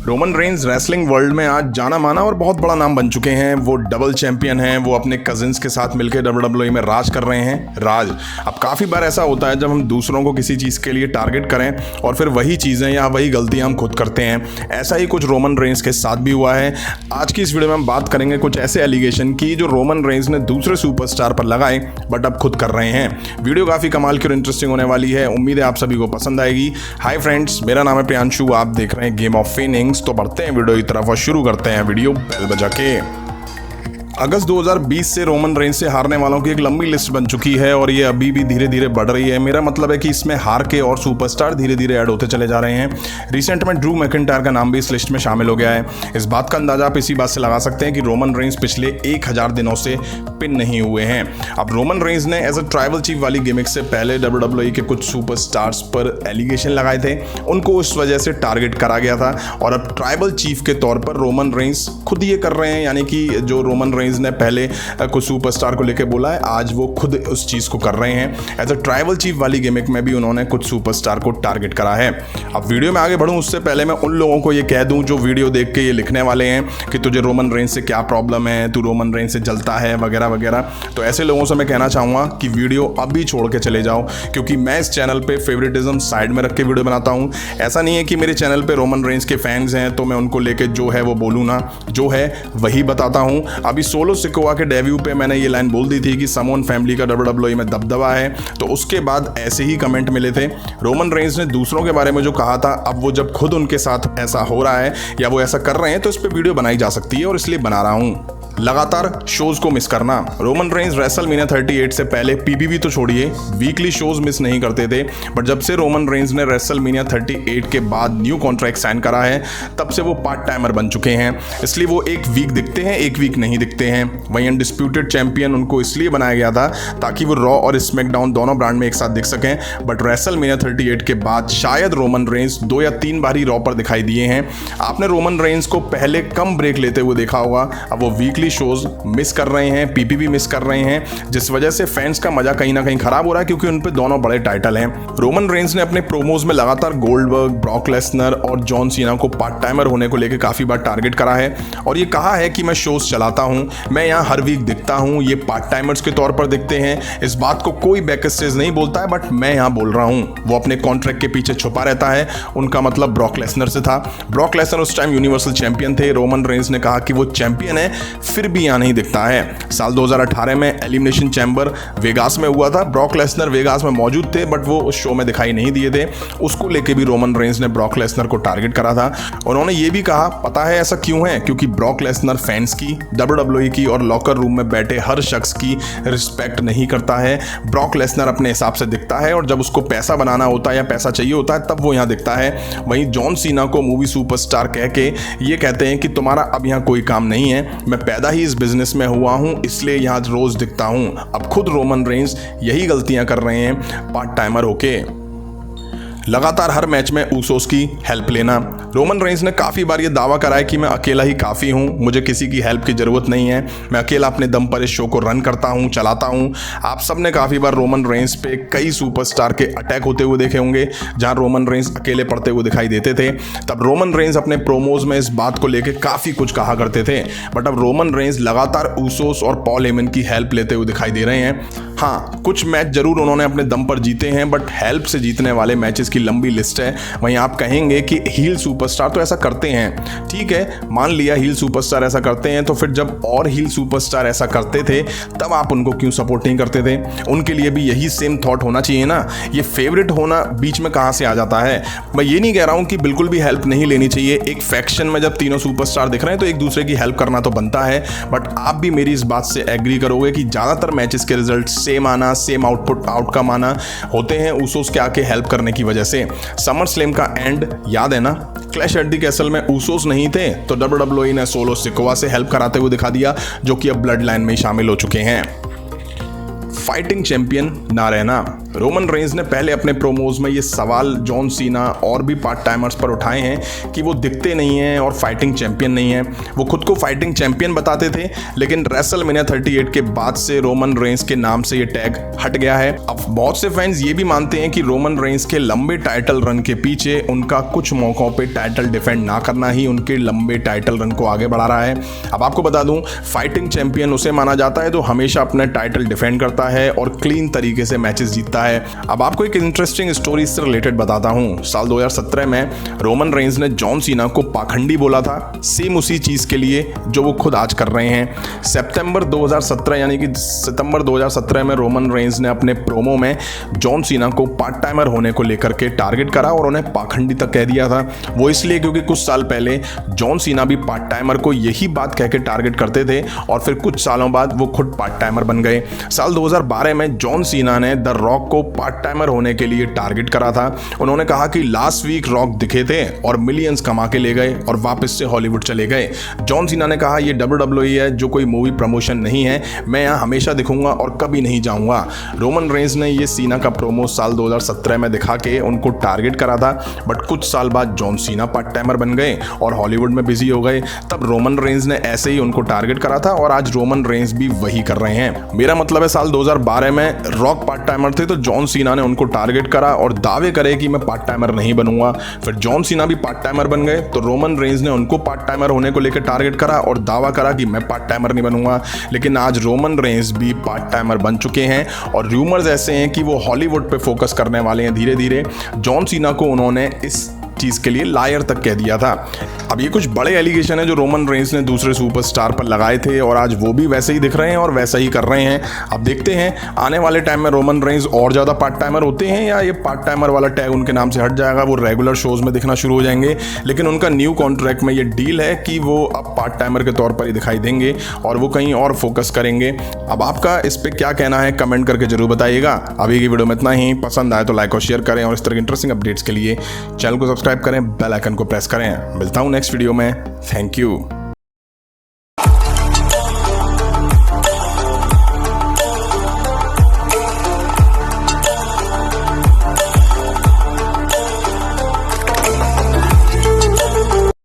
Roman Reigns wrestling world में आज जाना माना और बहुत बड़ा नाम बन चुके हैं। वो डबल चैंपियन हैं। वो अपने कजिन्स के साथ मिलकर WWE में राज कर रहे हैं। राज अब काफ़ी बार ऐसा होता है जब हम दूसरों को किसी चीज़ के लिए टारगेट करें और फिर वही चीज़ें या वही गलतियां हम खुद करते हैं। ऐसा ही कुछ रोमन रेंज के साथ भी हुआ है। आज की इस वीडियो में हम बात करेंगे कुछ ऐसे एलिगेशन की जो रोमन रेंज ने दूसरे सुपरस्टार पर लगाए बट अब खुद कर रहे हैं। वीडियो काफ़ी कमाल की और इंटरेस्टिंग होने वाली है। उम्मीद है आप सभी को पसंद आएगी। हाय फ्रेंड्स, मेरा नाम है प्रियांशु, आप देख रहे हैं गेम ऑफ फेनिंग्स। तो बढ़ते हैं वीडियो की तरफ और शुरू करते हैं वीडियो बेल बजा के। अगस्त 2020 से रोमन रेंज से हारने वालों की एक लंबी लिस्ट बन चुकी है और ये अभी भी धीरे धीरे बढ़ रही है। मेरा मतलब है कि इसमें हार के और सुपरस्टार धीरे धीरे ऐड होते चले जा रहे हैं। रिसेंट में ड्रू मैकिंटायर का नाम भी इस लिस्ट में शामिल हो गया है। इस बात का अंदाजा आप इसी बात से लगा सकते हैं कि रोमन रेंज पिछले 1000 दिनों से पिन नहीं हुए हैं। अब रोमन रेंज ने एज अ ट्राइबल चीफ वाली गिमिक से पहले WWE के कुछ सुपरस्टार्स पर एलिगेशन लगाए थे। उनको उस वजह से टारगेट करा गया था और अब ट्राइबल चीफ के तौर पर रोमन रेंज खुद ये कर रहे हैं। यानी कि जो रोमन रेंज ने पहले कुछ सुपरस्टार को लेकर बोला है, आज वो खुद उस चीज को कर रहे हैं। एज अ ट्राइबल चीफ वाली गिमिक में भी उन्होंने कुछ सुपरस्टार को टारगेट करा है। अब वीडियो में आगे बढ़ूं उससे पहले मैं उन लोगों को ये कह दूं जो वीडियो देख के ये लिखने वाले हैं कि तुझे रोमन रेंज से क्या प्रॉब्लम है, तू रोमन रेंज से जलता है वगैरह वगैरह। तो ऐसे लोगों से मैं कहना चाहूंगा कि वीडियो अभी छोड़ के चले जाओ, क्योंकि मैं इस चैनल पे फेवरेटिज्म साइड में रख के वीडियो बनाता हूं। ऐसा नहीं है कि मेरे चैनल पे रोमन रेंज के फैंस हैं तो मैं उनको लेके जो है वो बोलूँ ना, जो है वही बताता हूँ। अभी सोलो सिकोआ के डेब्यू पे मैंने ये लाइन बोल दी थी कि समोन फैमिली का WWE में दबदबा है, तो उसके बाद ऐसे ही कमेंट मिले थे। रोमन रेंज ने दूसरों के बारे में जो कहा था, अब वो जब खुद उनके साथ ऐसा हो रहा है या वो ऐसा कर रहे हैं तो इस पे वीडियो बनाई जा सकती है और इसलिए बना रहा हूँ। लगातार शोज को मिस करना। रोमन रेंज रेसलमेनिया 38 से पहले PPV तो छोड़िए, वीकली शोज मिस नहीं करते थे, बट जब से रोमन रेंज ने रेसलमेनिया 38 के बाद न्यू कॉन्ट्रैक्ट साइन करा है तब से वो पार्ट टाइमर बन चुके हैं। इसलिए वो एक वीक दिखते हैं, एक वीक नहीं दिखते हैं। वहीं अनडिस्प्यूटेड चैंपियन उनको इसलिए बनाया गया था ताकि वो रॉ और स्मैकडाउन दोनों ब्रांड में एक साथ दिख सकें, बट रेसलमेनिया 38 के बाद शायद रोमन रेंज 2 या 3 बार ही रॉ पर दिखाई दिए हैं। आपने रोमन रेंज को पहले कम ब्रेक लेते हुए देखा होगा, अब वो वीकली शोज मिस कर रहे हैं, PPV मिस कर रहे हैं, जिस वजह से फैंस का मजा कहीं ना कहीं खराब हो रहा है, क्योंकि उन पे दोनों बड़े टाइटल हैं। रोमन रेंज ने अपने प्रोमोज में लगातार गोल्डबर्ग, ब्रॉक लेसनर और जॉन सीना को पार्ट टाइमर होने को लेकर काफी बार टारगेट करा है और ये कहा है कि मैं शोज चलाता हूं, मैं यहाँ हर वीक दिखता हूं, ये पार्ट टाइमर्स के तौर पर दिखते हैं। इस बात को कोई बैक स्टेज नहीं बोलता है, बट मैं यहाँ बोल रहा हूँ। वो अपने कॉन्ट्रैक्ट के पीछे छुपा रहता है। उनका मतलब ब्रॉक लेसनर से था। ब्रॉक लेसनर उस टाइम यूनिवर्सल चैंपियन थे। रोमन रेंज ने कहा कि वो चैंपियन है, फिर भी नहीं दिखता है। साल 2018 में एलिमिनेशन चैम्बर वेगास में हुआ था। ब्रॉक लेसनर वेगास में मौजूद थे बट वो उस शो में दिखाई नहीं दिए थे। उसको लेके भी रोमन रेंज ने ब्रॉक लेसनर को टारगेट करा था। उन्होंने ये भी कहा, पता है ऐसा क्यों है? क्योंकि ब्रॉक लेसनर फैंस की, WWE की और लॉकर रूम में बैठे हर शख्स की रिस्पेक्ट नहीं करता है। ब्रॉक लेसनर अपने हिसाब से दिखता है और जब उसको पैसा बनाना होता है या पैसा चाहिए होता है तब वो यहाँ दिखता है। वहीं जॉन सीना को मूवी सुपरस्टार कह के ये कहते हैं कि तुम्हारा अब यहाँ कोई काम नहीं है, मैं पैदा ही इस बिजनेस में हुआ हूं इसलिए यहां रोज दिखता हूं। अब खुद रोमन रेंज यही गलतियां कर रहे हैं पार्ट टाइमर होके। लगातार हर मैच में ऊसोस की हेल्प लेना। रोमन रेंज ने काफ़ी बार ये दावा करा है कि मैं अकेला ही काफ़ी हूँ, मुझे किसी की हेल्प की ज़रूरत नहीं है, मैं अकेला अपने दम पर इस शो को रन करता हूँ, चलाता हूँ। आप सब ने काफ़ी बार रोमन रेंज पे कई सुपरस्टार के अटैक होते हुए देखे होंगे जहाँ रोमन रेंज अकेले पड़ते हुए दिखाई देते थे। तब रोमन रेंज अपने प्रोमोज में इस बात को लेकर काफ़ी कुछ कहा करते थे, बट अब रोमन रेंज लगातार ऊसोस और पॉल हेमन की हेल्प लेते हुए दिखाई दे रहे हैं। हाँ, कुछ मैच जरूर उन्होंने अपने दम पर जीते हैं, बट हेल्प से जीतने वाले मैचेस की लंबी लिस्ट है। वहीं आप कहेंगे कि हील सुपरस्टार तो ऐसा करते हैं, ठीक है, मान लिया हील सुपरस्टार ऐसा करते हैं, तो फिर जब और हील सुपरस्टार ऐसा करते थे तब आप उनको क्यों सपोर्ट नहीं करते थे? उनके लिए भी यही सेम थॉट होना चाहिए ना। ये फेवरेट होना बीच में कहाँ से आ जाता है? मैं ये नहीं कह रहा हूँ कि बिल्कुल भी हेल्प नहीं लेनी चाहिए। एक फैक्शन में जब तीनों सुपरस्टार दिख रहे हैं तो एक दूसरे की हेल्प करना तो बनता है, बट आप भी मेरी इस बात से एग्री करोगे कि ज़्यादातर मैचेस के रिजल्ट सेम आना, सेम आउटकम आना होते हैं ऊसोस के आके हेल्प करने की वजह से। समर स्लैम का एंड याद है ना? क्लैश एट द कैसल में ऊसोस नहीं थे तो WWE ने सोलो सिकोआ से हेल्प कराते हुए दिखा दिया, जो कि अब ब्लड लाइन में शामिल हो चुके हैं। फाइटिंग चैंपियन ना रहना। रोमन रेंज ने पहले अपने प्रोमोज में ये सवाल जॉन सीना और भी पार्ट टाइमर्स पर उठाए हैं कि वो दिखते नहीं हैं और फाइटिंग चैंपियन नहीं है। वो खुद को फाइटिंग चैंपियन बताते थे, लेकिन रेसलमेनिया 38 के बाद से रोमन रेंज के नाम से ये टैग हट गया है। अब बहुत से फैंस ये भी मानते हैं कि रोमन रेंज के लंबे टाइटल रन के पीछे उनका कुछ मौकों पे टाइटल डिफेंड ना करना ही उनके लंबे टाइटल रन को आगे बढ़ा रहा है। अब आपको बता दूं, फाइटिंग चैंपियन उसे माना जाता है जो हमेशा अपने टाइटल डिफेंड करता है और क्लीन तरीके से मैचेस जीतता है। अब आपको एक इंटरेस्टिंग स्टोरी से रिलेटेड बताता हूं। साल 2017 में रोमन रेंज ने जॉन सीना को पाखंडी बोला था, सेम उसी चीज के लिए जो वो खुद आज कर रहे हैं। सितंबर 2017 यानी कि सितंबर 2017 में रोमन रेंज ने अपने प्रोमो में जॉन सीना को पार्ट टाइमर होने को लेकर के टारगेट करा और उन्हें पाखंडी तक कह दिया था। वो इसलिए क्योंकि कुछ साल पहले जॉन सीना भी पार्ट टाइमर को यही बात कह के टारगेट करते थे और फिर कुछ सालों बाद वो खुद पार्ट टाइमर बन गए। साल 2012 में जॉन सीना ने द रॉक को पार्ट टाइमर होने के लिए टारगेट करा था। उन्होंने कहा कि लास्ट वीक रॉक दिखे थे और मिलियंस कमा के ले गए और वापस से हॉलीवुड चले गए। जॉन सीना ने कहा ये WWE है, जो कोई मूवी प्रमोशन नहीं है, मैं यहाँ हमेशा दिखूंगा और कभी नहीं जाऊंगा। रोमन रेंज ने ये सीना का प्रोमो साल 2017 में दिखा के उनको टारगेट करा था, बट कुछ साल बाद जॉन सीना पार्ट टाइमर बन गए और हॉलीवुड में बिजी हो गए। तब रोमन रेंज ने ऐसे ही उनको टारगेट करा था और आज रोमन रेंज भी वही कर रहे हैं। मेरा मतलब है साल 2012 में रॉक पार्ट टाइमर थे तो जॉन सीना ने उनको टारगेट करा और दावे करे कि मैं पार्ट टाइमर नहीं बनूंगा। फिर जॉन सीना भी पार्ट टाइमर बन गए तो रोमन रेंज ने उनको पार्ट टाइमर होने को लेकर टारगेट करा और दावा करा कि मैं पार्ट टाइमर नहीं बनूंगा। लेकिन आज रोमन रेंज भी पार्ट टाइमर बन चुके हैं और रूमर्स ऐसे हैं कि वो हॉलीवुड पे फोकस करने वाले हैं धीरे धीरे। जॉन सीना को उन्होंने इस चीज के लिए लायर तक कह दिया था। अब ये कुछ बड़े एलिगेशन है जो रोमन रेंज ने दूसरे सुपरस्टार पर लगाए थे और आज वो भी वैसे ही दिख रहे हैं और वैसा ही कर रहे हैं। अब देखते हैं आने वाले टाइम में रोमन रेंज और ज्यादा पार्ट टाइमर होते हैं या ये पार्ट टाइमर वाला टैग उनके नाम से हट जाएगा, वो रेगुलर शोज में दिखना शुरू हो जाएंगे। लेकिन उनका न्यू कॉन्ट्रैक्ट में ये डील है कि वो अब पार्ट टाइमर के तौर पर ही दिखाई देंगे और वो कहीं और फोकस करेंगे। अब आपका इस पर क्या कहना है कमेंट करके जरूर बताइएगा। अभी की वीडियो में इतना ही। पसंद आए तो लाइक और शेयर करें और इस तरह की इंटरेस्टिंग अपडेट्स के लिए चैनल को सब्सक्राइब करें, बेल आइकन को प्रेस करें। मिलता हूं नेक्स्ट वीडियो में। Thank you.